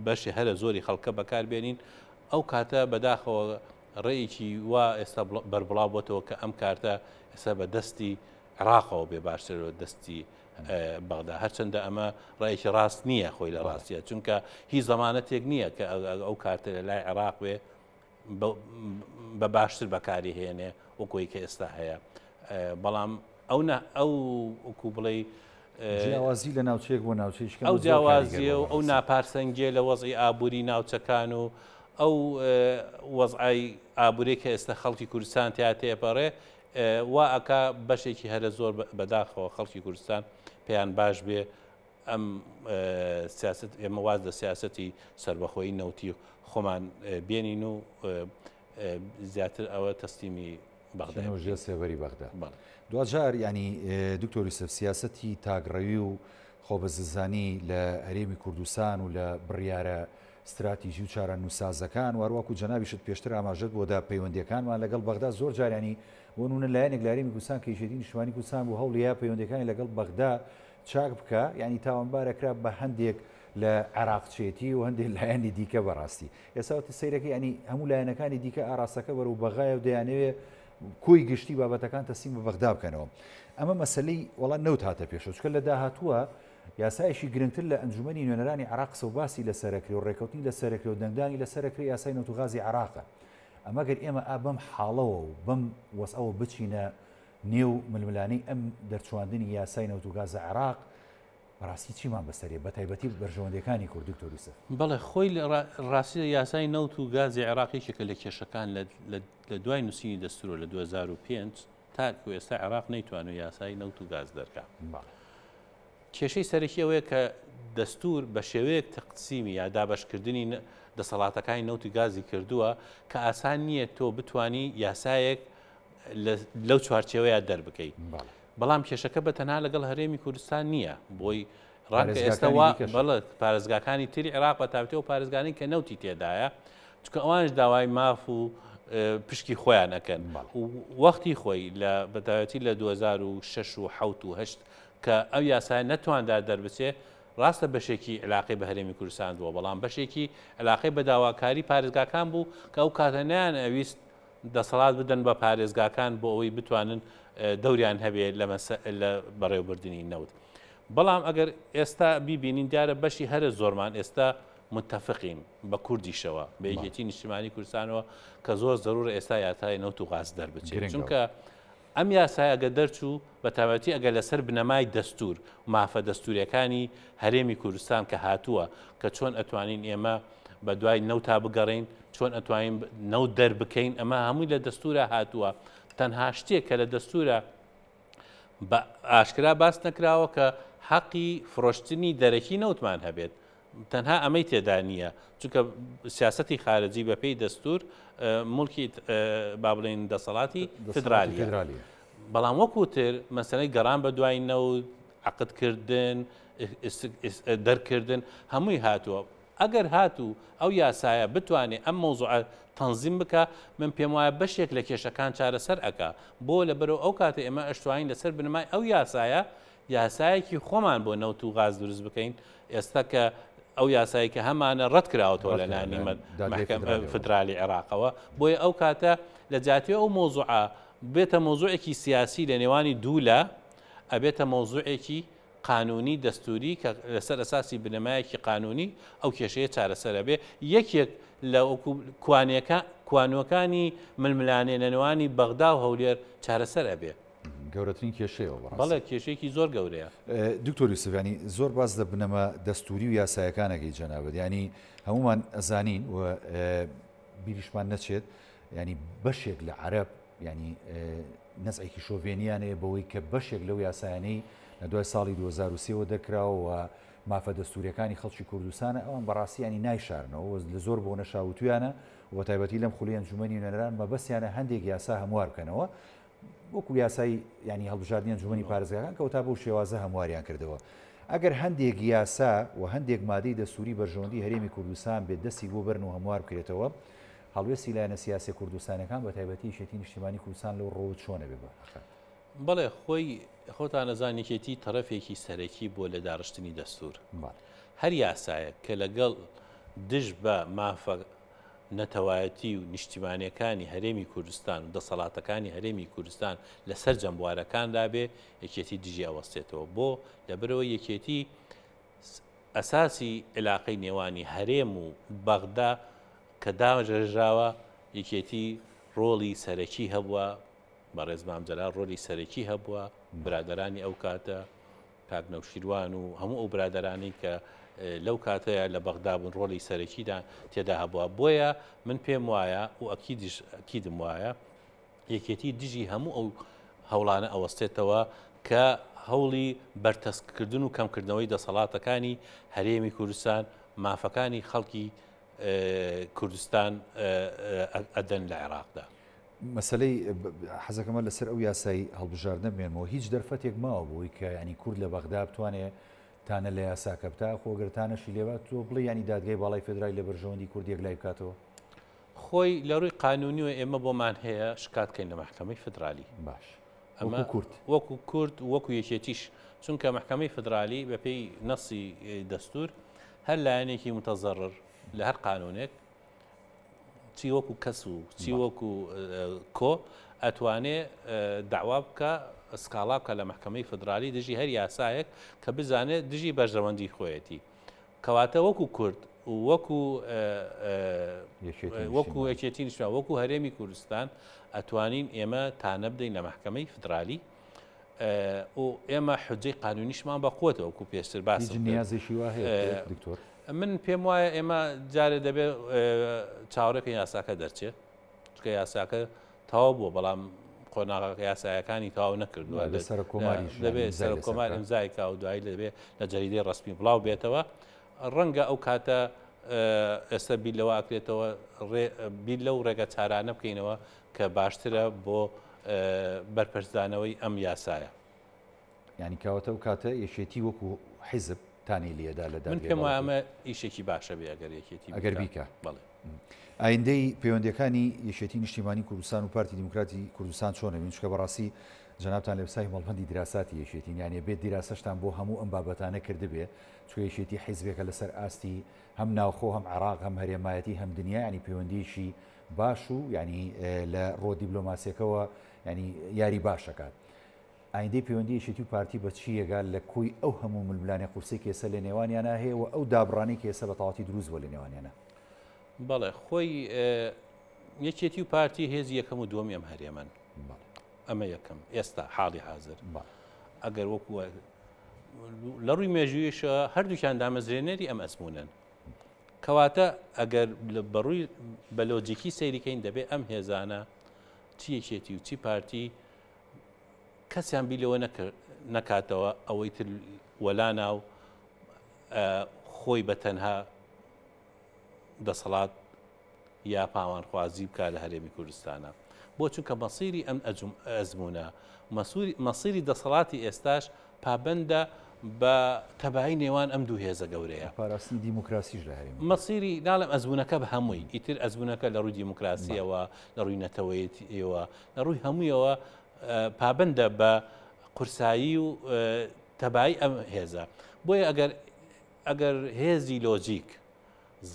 بەشی هەرە زۆری خەڵکە بەکاربێنین ئەو کاتە بەداخەوە ڕێیکی وا ئێستا بەربڵاو بۆتەوە کە ئەم کارتە ئێستا بە دەستی عێراقەوە بێ باشترەوە دەستی بەغدا هەرچەندە ئەمە ڕێیکی ڕاست نییە خۆی لە ڕاستیە چونکە هیچ زەمانەتێک نییە کە ئەو کارتە لە لای عێراق بێ بە باشتر بەکاری هێنێ وەکۆی کە ئێستا هەیە بەڵام ئەو وەکو بڵێ جیاوازی لە ناوچەیەک بۆ ناوچەیەک ئەو جیاوازیە و ئەو ناپارسەنگیە لە وەزعی ئابووری ناوچەکان و ئەو وەزعی ئابووری کە ئێستا خەڵکی کوردستان تیا تێپەڕێ وا ئەکا بەشێکی هەرە زۆر بەداخەوە خەڵکی کوردستان پێیان باش بێ ئەم سیاست ئێمە واز لە سیاسەتی سربەخۆیی نەوتی خۆمان بێنین و زیاتر ئەوە تەسلیمی بەغدا سێوەری بەغدا دوجار ینی دکتۆر یوسف سیاسەتی تاگڕەوی و خۆبەزلزانی لە هەرێمی کوردستان و لە بڕیارە استراتیژی و چارە نووسازەکان وەروەکو جەنابیشت پێشتر ئاماژەت بۆدا پەیوەندیەکانمان لەگەڵ بەغدا زۆر جارانی بۆنونە لایەنێک لە هەرێمی کوردستان کە یەکێتی نیشتوانی کوردستان بوو هەوڵیا پەیوەندیەکانی لەگەڵ بەغدا چاک بکە ینی تاوانبارەکرا بە هەندێک لە عێراقچێتی و هەندێک لایەنی دیکە بەڕاستی ئێستا سەیرەکە ینی هەموو لایەنەکانی دیکە ئاراستەکە بەرەو بەغایە و دەیانەوێت کۆی گشتی بابەتەکان تەسیم بە بەغدا بکەنەوە ئەمە مەسلەی وەڵام نەوت هاتە پێشەوە چکە لە داهاتووە یاسایشی گرنگتر لە ئەنجومەنی نوێنەرانی عێراق سەوباسی لە سەرەکری و ڕێکەوتنی لە سەرەکری و دەنگدانی لە سەرەکری یاسای نەوتوغازی عێراقە ئەمە گەر ئێمە بەم حاڵەوە و بەم وەسئەوە بچینە نێو ململانەی ئەم دەرچواندنی یاسای نەوتوغازە عێراق ڕاستی چیمان بەسەرێ بە تایبەتی بەرژەوەندەکانی کورد دکتۆر یوسف بەڵێ خۆی ڕاستی یاسای نەوت و گازی عێراقیشێکە لە کێشەکان لە دوای نووسینی دەستورە لە 2005 تاکو ئێستا عێراق نەیتوانێت یاسای نەوت و گاز دەرکات کێشەی سەرەکی ئەوەیە کە دەستور بە شێوەیەک تەقسیمی یا دابەشکردنی دەسەڵاتەکانی نەوتی گازی کردووە کە ئاسان نییە تۆ بتانی یاسایەک لەو چوارچێوەیە دەربکەیت بەڵام کێشەکە بە تەنها لەگەڵ هەرێمی کوردستان نییە بۆی ڕانکە ئێستاوا بەڵێت پارێزگاکانی تری عێراق بە تاوتێ و پارێزگانی کە نەوتی تێدایە چکە ئەوانش داوای ماف و پشکی خۆیان ئەەکەن وەختی خۆی لە بەتاوەتی لە 2006 و 7 و 8 کە ئەو یاسای نەتواندا دەربچێ ڕاستە بەشێکی علاقی بە هەرێمی کوردستان بووە بەڵام بەشێکی علاقی بە داواکاری پارێزگاکان بوو کە ئەو کاتەنیان ئەویست دەسەڵات بدەن بە پارێزگاکان بۆ ئەوەی بتوانن دەوریان هەبێت لە بەڕێوەبردننی نەوت بەڵام ئەگەر ئێستا بیبینین دیارە بەشی هەرە زۆرمان ئێستا متتەفقین بە کوردیشەوە بە یەکێتی نیشتیمانی کوردستانەوە کە زۆر زەرورە ئێستا یاسای نەوت و غاز دەربچێت چونکە ئەم یاسای ئەگە دەرچوو بە تایبەتی ئەگەر لەسەر بنەمای دەستور مافە دەستوریەکانی هەرێمی کوردستان کە هاتووە کە چۆن ئەتوانین ئێمە بە دوای نەوتا بگەڕین چۆن ئەتوانین نەوت دەربکەین ئەمە هەمووی لە دەستورە هاتووە تەنها شتێک کە لە دەستورە بە ئاشکرا باس نەکراوە کە حەقی فرۆشتنی دەرەکی نەوتمان هەبێت تەنها ئەمەی تێدا نییە چونکە سیاسەتی خارجی بە پێی دەستور مڵکی با بڵێن دەسەڵاتی فدرالیە بەڵام وەکوتر مەسەلەی گەڕان بە دوای نەوت عقدکردن دەرکردن هەمووی هاتووە ئەگەر هاتوو ئەو یاسایە بتوانێت ئەم مۆزوعە تەنزیم بکە من پێم وایە بەشێک لە کێشەکان چارەسەر ئەکا بۆ لەبەرەوە ئەو کاتە ئێمە ئەشتوانین لەسەر بنەمای ئەو یاسایە یاسایەکی خۆمان بۆ نەوت و غاز دروست بکەین ئێستا کە ئەو یاسایی کە هەمانە ڕەت کراوەتەوە لە نانیمە فدرالی عێراقەوە بۆیە ئەو کاتە لە جاتیە ئەو مۆزوعە بێتە مۆزوعێکی سیاسی لە نێوانی دوولە ئەبێتە مۆزوعێکی قانونی دەستوری کە لەسەر ئەساسی بنەمایەکی قانونی ئەو کێشەیە چارەسەرە بێ یەکێک لە کوانوەکانی ململانێ لە نێوانی بەغدا و هەولێر چارەسەر ئەبێ. گەورەترین کێشەیەوە بەڵێ کێشەیەکی زۆر گەورەیە. دکتۆر یوسفانی زۆر باس لە بنەمە دەستوری و یاسایەکانەکەی جەنابەت، ینی هەمومان ئەزانین و بیریشمان نەچێت، ینی بەشێک لە عەرەب ینی نەزعێکی شۆڤێنیانەیە بەوەی کە بەشێک لەو یاسایانەی لە دوای ساڵی 2023ەوە دەکراوە مافە دەستوریەکانی خەڵکی کوردستانە ئەوان بەڕاستی ینی نایشارنەوە لە زۆر بۆ نەشاوتویانە و تایبەتی لەم خولی ئەنجومەنی نوێنەران مەبەستیانە هەندێک یاسا هەموار بکەنەوە وەکو یاسای ینی هەڵبژاردننی ئەنجومەنی پارێزگاکان کەوتا بەو شێوازە هەمواریان کردەوە. ئەگەر هەندێک یاسا و هەندێک مادەی دەستوری بەرژەوەندی هەرێمی کوردستان بێت دەستی بۆ بەرن و هەموار بکرێتەوە، هەڵوێستی لایەنە سیاسی کوردستانەکان بە تایبەتی یەکێتی نیشتیمانی کوردستان لەو ڕۆ چۆنە بێ بەخە؟ بەڵێ خۆی خۆتان نەزانێکێتی تەرەفێکی سەرەکی بۆ لە داڕشتنی دەستور. هەر یاسایە کە لەگەڵ دژ بە مافە نەتەوایەتی و نیشتیمانیەکانی هەرێمی کوردستان و دەسەڵاتەکانی هەرێمی کوردستان لەسەر جەمبوارەکاندا بێ یەکێتی دژی ئەوەستێتەوە بۆ لەبەرەوە یەکێتی ئەساسی علاقەی نێوانی هەرێم و بەغدا کە داژێژاوە یەکێتی ڕۆڵی سەرەکی هەبووە بەڕێز مامجەلال ڕۆلی سەرەکی هەبووە برادەرانی ئەو کاتە کاک نەوشیروان و هەموو ئەو برادەرانی کە لەو کاتەیە لە بەغدا بوون ڕۆلی سەرەکیدا تێدا هەبووە. بۆیە من پێم وایە و ئەکیدم وایە یەکێتی دژی هەموو ئەو هەوڵانە ئەوەستێتەوە کە هەوڵی بەرتەسکردن و کەمکردنەوەی دەسەڵاتەکانی هەرێمی کوردستان مافەکانی خەڵکی کوردستان ئەدەن لە عێراقدا. مەسلەی حەزەکەمە لەسەر ئەو یاسایی هەڵبژاردنە بێنەوە هیچ دەرفەتێک ماوە بۆی کە ینی کورد لە بەغدا بتوانێت تانە لە یاساکە بتا خۆگرتانەشی لێوە تۆ بڵێ ینی دادگای باڵای فێدرالی لە بەرژەوەندی کوردیەک لای بکاتەوە. خۆی لە ڕووی قانونیوە ئێمە بۆمان هەیە شکاتکەین لە محکەمەی فێدرالی. باش ئەمە وەکو کورد وەکو یەکێتیش چونکە محکەمەی فێدرالی بەپێی نەسی دەستور هەر لایەنێکی متەزەرر لە هەر قانونێک چی وەکو کەس و چی وەکو کۆ ئەتوانێت داوا بکە سکاڵا بکە لە محکەمەی فێدرالی دژی هەر یاسایەک کە بزانێت دژی بەرژەوەندی خۆیەتی کەواتە وەکو کورد وەکو یەکێتی نیشتیمان وەکو هەرێمی کوردستان ئەتوانین ئێمە تانە بدەین لە محکەمەی فێدرالی و ئێمە حجەی قانونیشمان بەقوتەوە وەکو پێشتر باس نیازێکی وا هەیە دکتۆر. من پێم وایە ئێمە جارێ دەبێت چاوەڕێکە یاساکە دەرچێت چکە یاساکە تەواو بووە بەڵام قۆناغ یاسایەکانی تەواو نەکردووە دەبێت سەر کۆمار ئیمزایکە و دوایی دەبێت لە جەریدەی ڕسمی بڵاو بێتەوە ڕەنگە ئەو کاتە ئێستا بیل لەوە ئاکرێتەوە بیل لەو ڕێگە چارانە بکەینەوە کە باشترە بۆ بەرپەرزدانەوەی ئەم یاسایە. ینی کاوەتە و کاتە یەکێتی وەکو حیزب تانی لێدا لە من پێم وایە ئەمە ئیشێکی باشە بێ ئەگەر یەکێتی ئەگەر بیکە. بەڵێ ئایندەی پەیوەندیەکانی یەکێتی نیشتیمانی کوردستان و پارتی دیموکراتی کوردستان چۆنە بین چکە بەڕاستی جەنابتان لە بسای مەڵبەندی دراساتی یەکێتین یانێ بێت دیراسەشتان بۆ هەموو ئەم بابەتانە کردبێ چکە یەکێتی حیزبێکە لەسەر ئاستی هەم ناوخۆ هەم عێراق هەم هەرێمایەتی هەم دنیا ینی پەیوەندیشی باش و ینی لە ڕۆ دیبلۆماسیەکەەوە ینی یاری باشەکات. ئایندەی پەیوەندی یەکێتی و پارتی بە چیەگە لە کۆی ئەو هەموو ململانێ قورسی کێسە لە نێوانیانە هەیە و ئەو دابڕانی کێسە بە تەواوەتی دروست بۆ لە نێوانیانە؟ بەڵێ خۆی یەکێتی و پارتی هێزی یەکەم و دووەمی ئەم هەرێمن ئەمە یەکەم ئێستا حاڵی حاضر ئەگەر وەکو لە ڕووی مێژوویشە هەردووکیان دامەزرێنەری ئەم ئەزمونن کەواتە ئەگەر بەڕووی بەلۆجیکی سەیریکەین دەبێت ئەم هێزانە چی یەکێتی و چی پارتی کەسیان بیلەوە نەکاتەوە ئەوەی تر وەلا ناو خۆی بە تەنها دەسەڵات یا پاوانخوازی بکە لە هەرێمی کوردستانە بۆ چونکە مەسیری ئەم ئەزمونە مەسیری دەسەڵاتی ئێستاش پابندە بە تەبایی نێوان ئەم دوو هێزە گەورەیە پاراستنی دیموکراسیش لە هەرێم مەسیری ناڵم ئەزمونەکە بە هەمووی ئیتر ئەزمونەکە لە ڕووی دیموکراسیەوە لە ڕووی نەتەوەیەتیەوە لە ڕووی هەموویەوە پابندە بە قورسایی و تەبایی ئەم هێزە بۆیە ئەگەر هێزی لۆجیک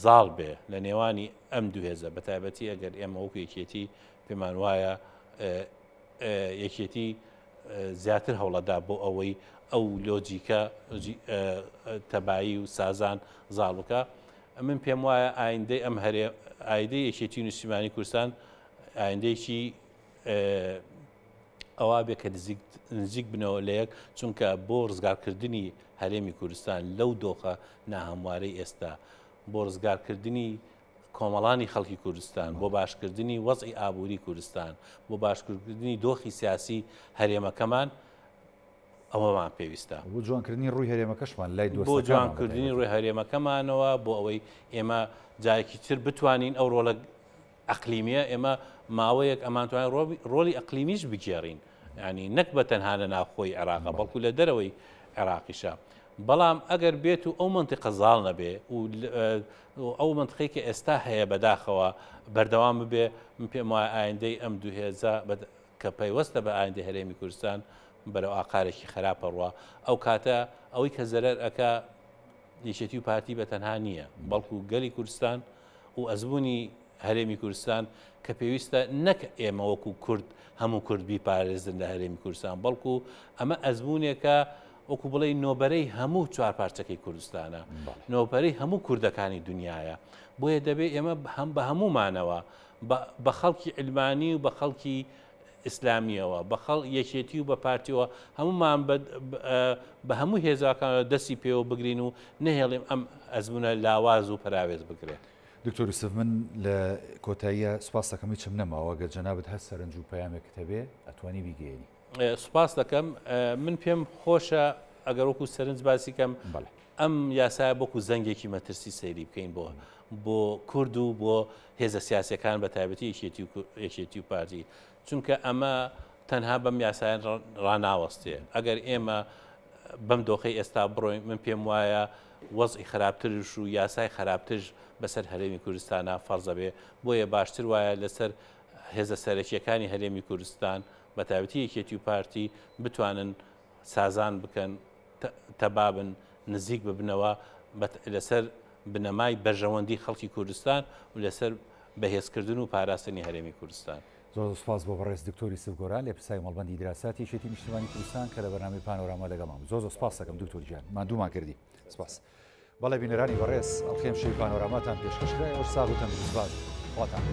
زاڵ بێ لە نێوانی ئەم دوو هێزە بە تایبەتی ئەگەر ئێمە وەکو یەکێتی پێمان وایە یەکێتی زیاتر هەوڵەدا بۆ ئەوەی ئەو لۆجیکە تەبایی و سازان زاڵ بکە من پێم وایە ئایندەی ئەم ئایدەی یەکێتی نیشتیمانی کوردستان ئایندەیەکی ئەوا بێ کە نزیک بنەوە لە یەک چونکە بۆ ڕزگارکردنی هەرێمی کوردستان لەو دۆخە ناهەموارەی ئێستا بۆ ڕزگارکردنی کۆمەڵانی خەڵکی کوردستان بۆ باشکردنی وەزعی ئابووری کوردستان بۆ باشکردنی دۆخی سیاسی هەرێمەکەمان ئەوەمان پێویستە بۆ جوانکردنی ڕووی هەرێمەکەشمان لای بۆ جوانکردنی ڕووی هەرێمەکەمانەوە بۆ ئەوەی ئێمە جایەکی تر بتوانین ئەو ڕۆڵە ئەقلیمیە ئێمە ماوەیەک ئەمانتوانین ڕۆلی ئەقلیمیش بگێڕین ینی نەک بە تەنها لە ناوخۆی عێراقە بەڵکو لە دەرەوەی عێراقیشە بەڵام ئەگەر بێت و ئەو منتیقە زاڵ نەبێ و ئەو منتقەی کە ئێستا هەیە بەداخەوە بەردەوام ببێ من پێم وایە ئایندەی ئەم دووهێزە کە پەیوەستە بە ئایندەی هەرێمی کوردستان بەرەو ئاقارێکی خراپە ڕوە ئەو کاتە ئەوەی کە زەرەر ئەکا یەکێتی و پارتی بە تەنها نییە بەڵکو گەلی کوردستان و ئەزمموی هەرێمی کوردستان کە پێویستە نەک ئێمە وەکو کورد هەموو کورد بیپارێزن لە هەرێمی کوردستان بەڵکو ئەمە ئەزمموونێکە وەکو بڵێ نۆبەرەی هەموو چوارپارچەکەی کوردستانە نۆبەرەی هەموو کوردەکانی دنیاە بۆیە دەبێت ئێمە هەم بە هەمومانەوە بە خەڵکی علمانی و بە خەڵکی ئیسلامیەوە بە خەڵ یەکێتی و بە پارتیەوە هەمومان بە هەموو هێزاکان دەستی پێوە بگرین و نەهێڵێم ئەم ئەزمونە لاواز و پراوێز بگرێت. دکتۆر یوسف من لە کۆتاییە سوپاس دەکەم هیچم نەماوە گە جەنابەت هەست سەرنج و پەیامێکت هەبێ ئەتوانی بیگەێنی. سوپاس دەکەم من پێم خۆشە ئەگەر وەکو سەرنج باسی کەم ئەم یاسایە بۆکو زەنگێکی مەترسی سەیری بکەین بۆ کورد و بۆ هێزە سیاسەکان بە تایبەتی یەکێتی و پارتی چونکە ئەمە تەنها بەم یاسایان ڕناوەستێ ئەگەر ئێمە بەم دۆخەی ئێستا بڕۆین من پێم وایە وەزعی خراپترش و یاسای خراپترش بەسەر هەرێمی کوردستانە فەرزە بێ بۆیە باشتر وایە لەسەر هێزە سەرەکیەکانی هەرێمی کوردستان بە تایبەتی یەکێتی و پارتی بتوانن سازان بکەن تەبابن نزیک ببنەوە لەسەر بنەمای بەرژەوەندی خەڵکی کوردستان و لەسەر بەهێزکردن و پاراستنی هەرێمی کوردستان. زۆر سپاس بۆ بەڕێز دکتۆری سڤگۆران لە پرسای مەڵبەندی دراوساتی یەکێتی نیشتیمانی کوردستان کە لە بەرنامەی پانۆراما لەگەڵام زۆر سپاس دەکەم دکتۆر گیان مادوومان کردی سپاس. بەڵێ بینەرانی بەڕێز ئەڵقێم شەوی پانۆراماتان پێشکەشکرای ئەو ساغ و تەندروست باش خواتان.